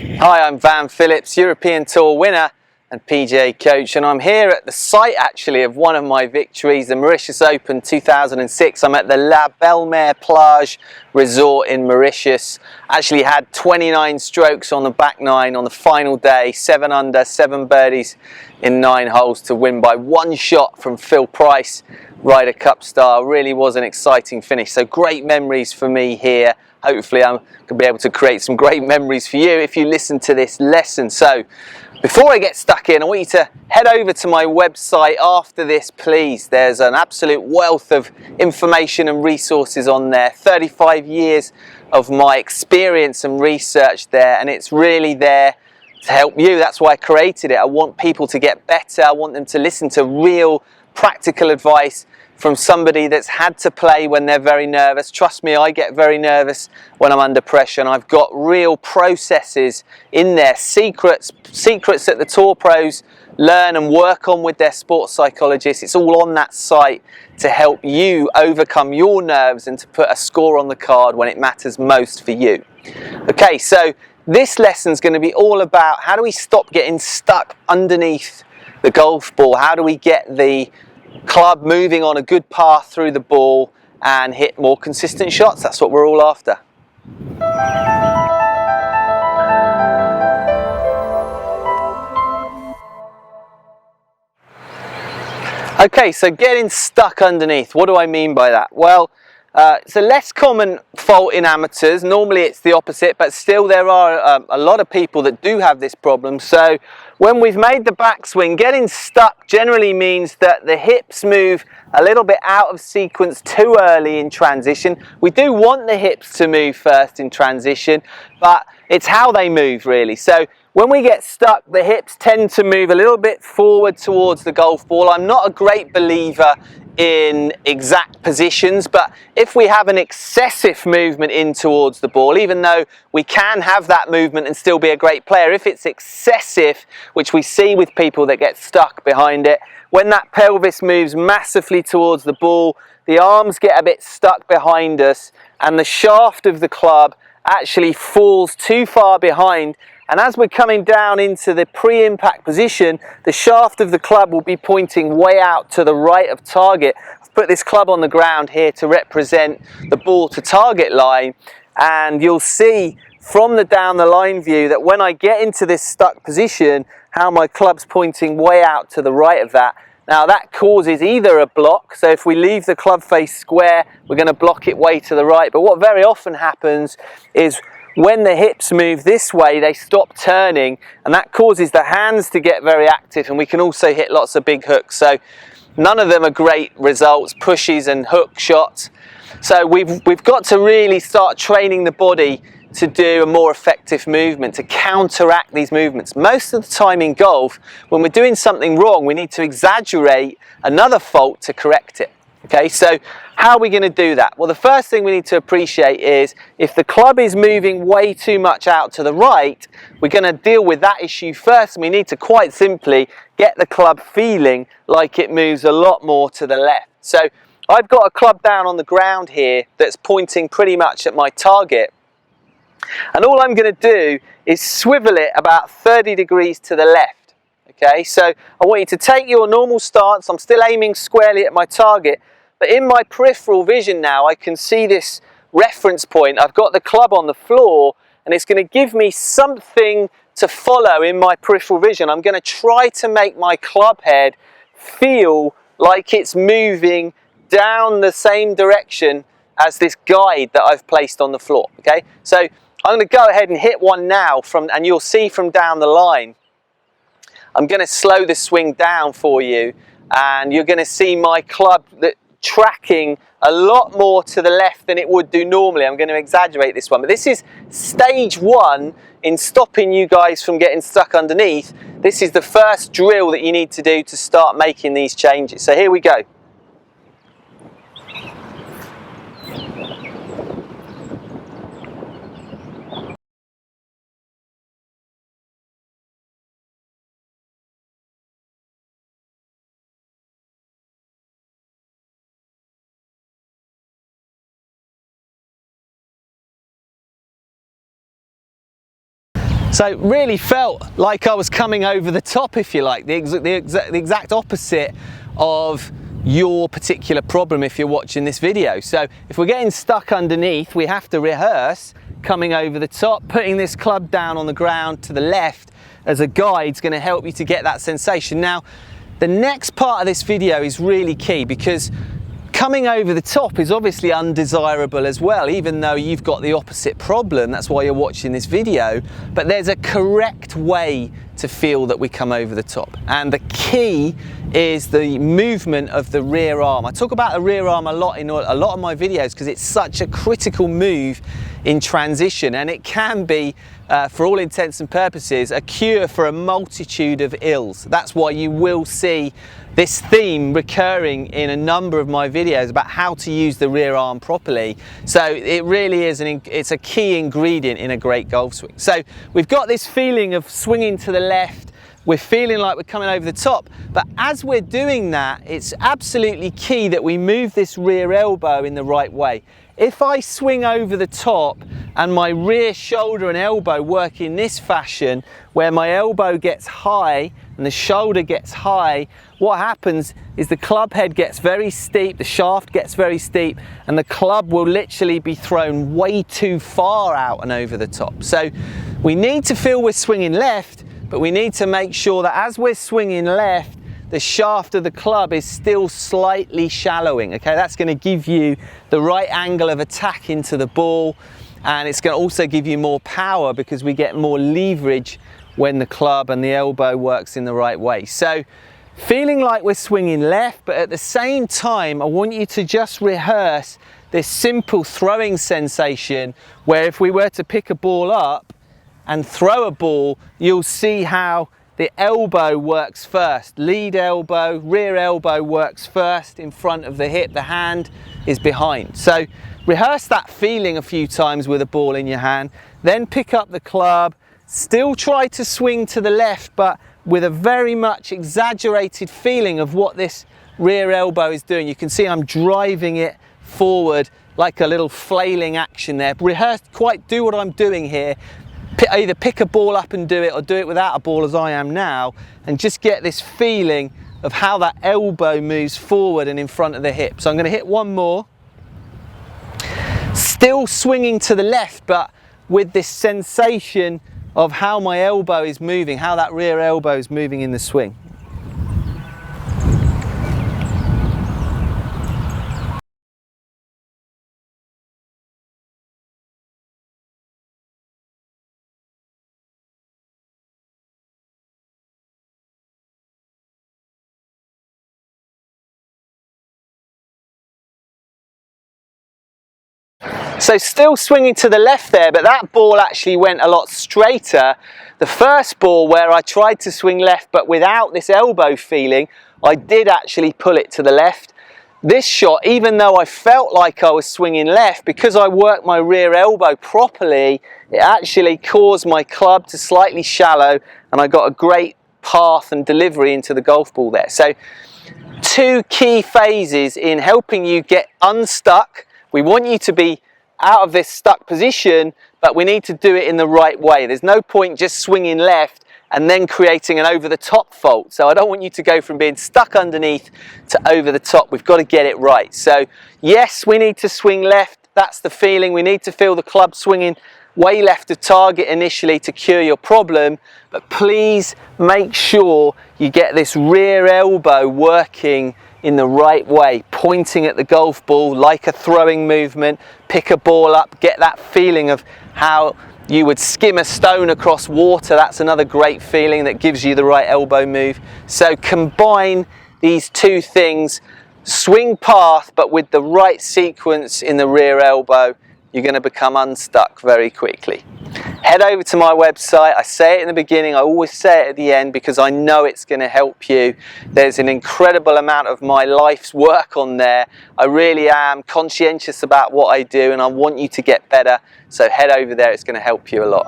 Hi, I'm Van Phillips, European Tour winner and PGA coach, and I'm here at the site actually of one of my victories, the Mauritius Open 2006. I'm at the La Belle-Mer Plage Resort in Mauritius. Actually had 29 strokes on the back nine on the final day, 7 under, 7 birdies in 9 holes to win by 1 shot from Phil Price, Ryder Cup star. Really was an exciting finish, so great memories for me here. Hopefully I'm going to be able to create some great memories for you if you listen to this lesson. So before I get stuck in, I want you to head over to my website after this, please. There's an absolute wealth of information and resources on there. 35 years of my experience and research there, and it's really there to help you. That's why I created it. I want people to get better. I want them to listen to real practical advice from somebody that's had to play when they're very nervous. Trust me, I get very nervous when I'm under pressure, and I've got real processes in there, secrets that the tour pros learn and work on with their sports psychologists. It's all on that site to help you overcome your nerves and to put a score on the card when it matters most for you. Okay, so this lesson's going to be all about how do we stop getting stuck underneath the golf ball? How do we get the club moving on a good path through the ball and hit more consistent shots? That's what we're all after. Okay, so getting stuck underneath, what do I mean by that? Well, it's a less common fault in amateurs. Normally it's the opposite, but still there are a lot of people that do have this problem. So when we've made the backswing, getting stuck generally means that the hips move a little bit out of sequence too early in transition. We do want the hips to move first in transition, but it's how they move really. So when we get stuck, the hips tend to move a little bit forward towards the golf ball. I'm not a great believer in exact positions, but if we have an excessive movement in towards the ball, even though we can have that movement and still be a great player, if it's excessive, which we see with people that get stuck behind it, when that pelvis moves massively towards the ball, the arms get a bit stuck behind us and the shaft of the club actually falls too far behind. And as we're coming down into the pre-impact position, the shaft of the club will be pointing way out to the right of target. I've put this club on the ground here to represent the ball to target line, and you'll see from the down the line view that when I get into this stuck position, how my club's pointing way out to the right of that. Now that causes either a block, so if we leave the club face square, we're going to block it way to the right. But what very often happens is when the hips move this way, they stop turning, and that causes the hands to get very active, and we can also hit lots of big hooks. So none of them are great results, pushes and hook shots. So we've got to really start training the body to do a more effective movement, to counteract these movements. Most of the time in golf, when we're doing something wrong, we need to exaggerate another fault to correct it. Okay, so how are we going to do that? Well, the first thing we need to appreciate is if the club is moving way too much out to the right, we're going to deal with that issue first, and we need to quite simply get the club feeling like it moves a lot more to the left. So I've got a club down on the ground here that's pointing pretty much at my target, and all I'm going to do is swivel it about 30 degrees to the left. Okay, so I want you to take your normal stance. I'm still aiming squarely at my target, but in my peripheral vision now I can see this reference point. I've got the club on the floor, and it's going to give me something to follow in my peripheral vision. I'm going to try to make my club head feel like it's moving down the same direction as this guide that I've placed on the floor. Okay, so I'm going to go ahead and hit one now and you'll see from down the line. I'm going to slow the swing down for you, and you're going to see my club tracking a lot more to the left than it would do normally. I'm going to exaggerate this one, but this is stage one in stopping you guys from getting stuck underneath. This is the first drill that you need to do to start making these changes. So here we go. So really felt like I was coming over the top, if you like, the exact opposite of your particular problem if you're watching this video. So if we're getting stuck underneath, we have to rehearse coming over the top. Putting this club down on the ground to the left as a guide is going to help you to get that sensation. Now, the next part of this video is really key, because coming over the top is obviously undesirable as well, even though you've got the opposite problem. That's why you're watching this video. But there's a correct way to feel that we come over the top. And the key is the movement of the rear arm. I talk about the rear arm a lot in a lot of my videos because it's such a critical move in transition, and it can be, for all intents and purposes, a cure for a multitude of ills. That's why you will see this theme recurring in a number of my videos about how to use the rear arm properly. So it really is it's a key ingredient in a great golf swing. So we've got this feeling of swinging to the left, we're feeling like we're coming over the top, but as we're doing that, it's absolutely key that we move this rear elbow in the right way. If I swing over the top and my rear shoulder and elbow work in this fashion, where my elbow gets high and the shoulder gets high, what happens is the club head gets very steep, the shaft gets very steep, and the club will literally be thrown way too far out and over the top. So we need to feel we're swinging left, but we need to make sure that as we're swinging left, the shaft of the club is still slightly shallowing. Okay, that's going to give you the right angle of attack into the ball, and it's going to also give you more power because we get more leverage when the club and the elbow works in the right way. So feeling like we're swinging left, but at the same time I want you to just rehearse this simple throwing sensation, where if we were to pick a ball up and throw a ball, you'll see how the elbow works first. Lead elbow, rear elbow works first in front of the hip, the hand is behind. So rehearse that feeling a few times with a ball in your hand, then pick up the club, still try to swing to the left, but with a very much exaggerated feeling of what this rear elbow is doing. You can see I'm driving it forward like a little flailing action there. Rehearse, do what I'm doing here. Either pick a ball up and do it, or do it without a ball as I am now, and just get this feeling of how that elbow moves forward and in front of the hip. So I'm going to hit one more. Still swinging to the left, but with this sensation of how my elbow is moving, how that rear elbow is moving in the swing. So still swinging to the left there, but that ball actually went a lot straighter. The first ball, where I tried to swing left but without this elbow feeling, I did actually pull it to the left. This shot, even though I felt like I was swinging left, because I worked my rear elbow properly, it actually caused my club to slightly shallow, and I got a great path and delivery into the golf ball there. So two key phases in helping you get unstuck. We want you to be out of this stuck position, but we need to do it in the right way. There's no point just swinging left and then creating an over the top fault. So I don't want you to go from being stuck underneath to over the top. We've got to get it right. So yes, we need to swing left. That's the feeling. We need to feel the club swinging way left of target initially to cure your problem, but please make sure you get this rear elbow working in the right way, pointing at the golf ball like a throwing movement. Pick a ball up, get that feeling of how you would skim a stone across water. That's another great feeling that gives you the right elbow move. So combine these two things, swing path but with the right sequence in the rear elbow, you're going to become unstuck very quickly. Head over to my website. I say it in the beginning, I always say it at the end, because I know it's going to help you. There's an incredible amount of my life's work on there. I really am conscientious about what I do, and I want you to get better. So head over there, it's going to help you a lot.